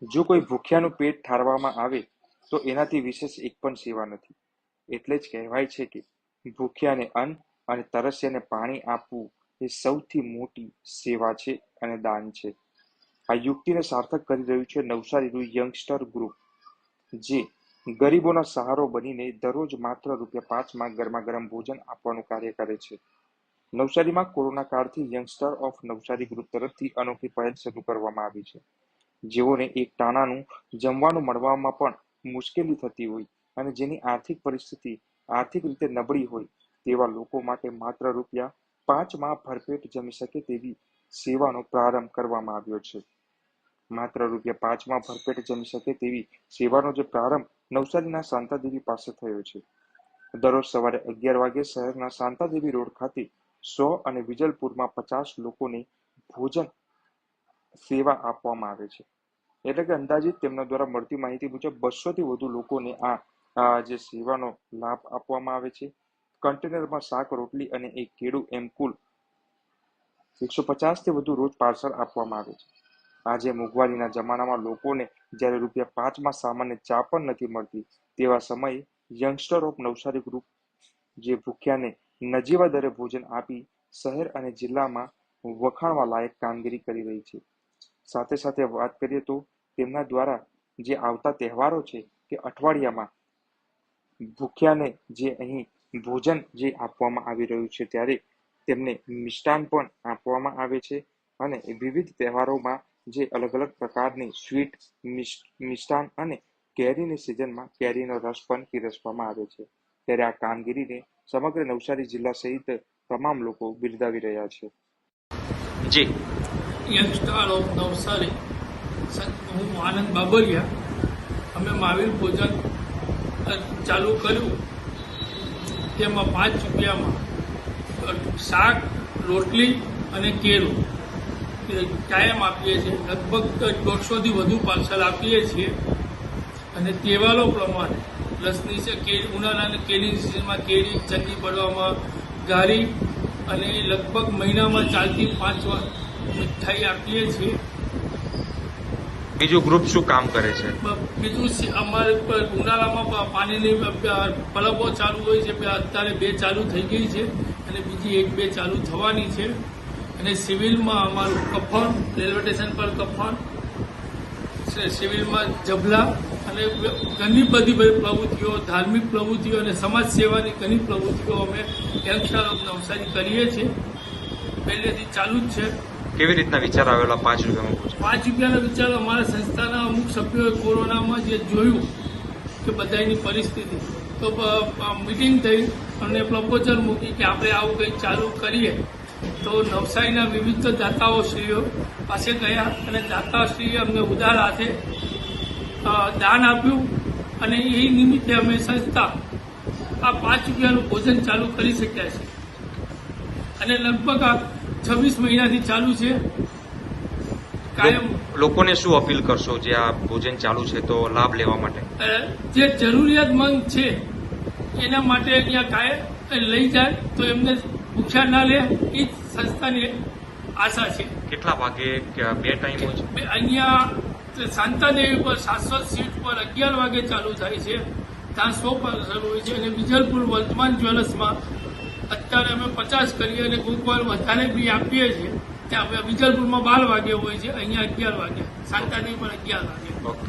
જો કોઈ ભૂખ્યાનું પેટ ઠારવામાં આવે તો એનાથી વિશેષ એક પણ સેવા નથી. એટલે જ કહેવાય છે કે ભૂખ્યાને અન્ન અને તરસ્યાને પાણી આપવું એ સૌથી મોટી સેવા છે અને દાન છે. આ યુક્તિને સાર્થક કરી રહ્યું છે નવસારીનું યંગસ્ટર ગ્રુપ, જે ગરીબોનો સહારો બનીને દરરોજ માત્ર ₹5 ગરમા ગરમ ભોજન આપવાનું કાર્ય કરે છે. નવસારીમાં કોરોના કાળથી યંગસ્ટર ઓફ નવસારી ગ્રુપ તરફથી અનોખી પહેલ શરૂ કરવામાં આવી છે. જેઓને એક ટાણાનું જમવાનું મળવામાં પણ મુશ્કેલી થતી હોય અને જેની આર્થિક પરિસ્થિતિ આર્થિક રીતે નબળી હોય તેવા લોકો માટે માત્ર ₹5 ભરપેટ જમી શકે તેવી સેવાનો પ્રારંભ કરવામાં આવ્યો છે. માત્ર ₹5 ભરપેટ જમી શકે તેવી સેવાનો જે પ્રારંભ નવસારીના શાંતાદેવી પાસે થયો છે. દરરોજ સવારે 11 વાગે શહેરના શાંતાદેવી રોડ ખાતે 100 અને વિજલપુરમાં 50 લોકોને ભોજન સેવા આપવામાં આવે છે. એટલે કે અંદાજિત તેમના દ્વારા મળતી માહિતી મુજબ 200 થી વધુ લોકોને આ જે સેવાનો લાભ આપવામાં આવે છે. કન્ટેનરમાં શાક, રોટલી અને એક કેળું એમ કુલ 150 થી વધુ રોજ પાર્સલ આપવામાં આવે છે. આજે મોંઘવારીના જમાનામાં લોકોને જ્યારે ₹5માં સામાન્ય ચા પણ નથી મળતી તેવા સમયે યંગસ્ટર ઓફ નવસારી ગ્રુપ જે ભૂખ્યાને નજીવા દરે ભોજન આપી શહેર અને જિલ્લામાં વખાણવા લાયક કામગીરી કરી રહી છે. સાથે સાથે વાત કરીએ તો તેમના દ્વારા જે આવતા તહેવારો છે કે અઠવાડિયામાં ભૂખ્યાને જે અહીં ભોજન જે આપવામાં આવી રહ્યું છે ત્યારે તેમને મિષ્ટાન પણ આપવામાં આવે છે અને વિવિધ તહેવારોમાં જે અલગ અલગ પ્રકારની સ્વીટ, મિષ્ટાન અને કેરીની સિઝનમાં કેરીનો રસ પણ પીરસવામાં આવે છે. ત્યારે આ કામગીરીને સમગ્ર નવસારી જિલ્લા સહિત તમામ લોકો બિરદાવી રહ્યા છે. જી યંગસ્ટર ઓફ નવસારી, હું આનંદ બાબરિયા. અમે મહાવીર ભોજન ચાલુ કર્યું, તેમાં ₹5માં શાક, રોટલી અને કેળું કાયમ આપીએ છીએ. લગભગ 150 થી વધુ પાર્સલ આપીએ છીએ અને તહેવારો પ્રમાણે લસની ઉનાળાની કેરીની સિઝનમાં કેરી, ચટણી પડવામાં ઘારી અને લગભગ મહિનામાં 4 થી 5 વાર મીઠાઈ આપીએ છીએ. બીજું ગ્રુપ શું કામ કરે છે? બીજું અમારે ઉનાળામાં પાણીની પલકો ચાલુ હોય છે. અત્યારે 2 ચાલુ થઈ ગઈ છે અને બીજી 1-2 ચાલુ થવાની છે. અને સિવિલમાં અમારું કફન, રેલવે સ્ટેશન પર કફન, સિવિલમાં જબલા અને ઘણી બધી પ્રવૃત્તિઓ, ધાર્મિક પ્રવૃત્તિઓ અને સમાજ સેવાની ઘણી પ્રવૃત્તિઓ અમે યંગસ્ટર ઓફ નવસારી કરીએ છીએ. પહેલેથી ચાલુ જ છે. કેવી રીતના વિચાર આવેલા ₹5 વિચાર અમારા સંસ્થાના અમુક સભ્યોએ કોરોનામાં જે જોયું કે બધાની પરિસ્થિતિ, તો મિટિંગ થઈ અને પ્રપોઝલ મૂકી કે આપણે આવું કંઈક ચાલુ કરીએ. તો નવસારીના વિવિધ દાતાઓશ્રીઓ પાસે ગયા અને દાતાશ્રીએ અમને ઉદાર હાથે દાન આપ્યું અને એ નિમિત્તે અમે સંસ્થા આ ₹5નું ભોજન ચાલુ કરી શક્યા છે અને લગભગ આ 26 મહિનાથી ચાલુ છે. કાયમ લોકોને શું અપીલ કરશો જે આ ભોજન ચાલુ છે તો લાભ લેવા માટે? જે જરૂરિયાતમંદ છે એના માટે અહીંયા કાયમ લઈ જાય તો એમને ભૂખ્યા ના લે, એ જ સંસ્થાની આશા છે. કેટલા વાગે 2 ટાઈમ હોય છે? અહીંયા શાંતાદેવી પર 700 સીટ પર 11 વાગે ચાલુ થાય છે, ત્યાં 100 પર શરૂ હોય છે. અને વિજલપુર વર્તમાન જ્વેલર્સમાં અત્યારે અમે 50 કરીએ અને કોઈક વાર વધારે બી આપીએ છીએ. ત્યાં વિજલપુરમાં 12 વાગે હોય છે, અહીંયા 11 વાગે, શાંતાદેવી પર 11 વાગે. ઓકે.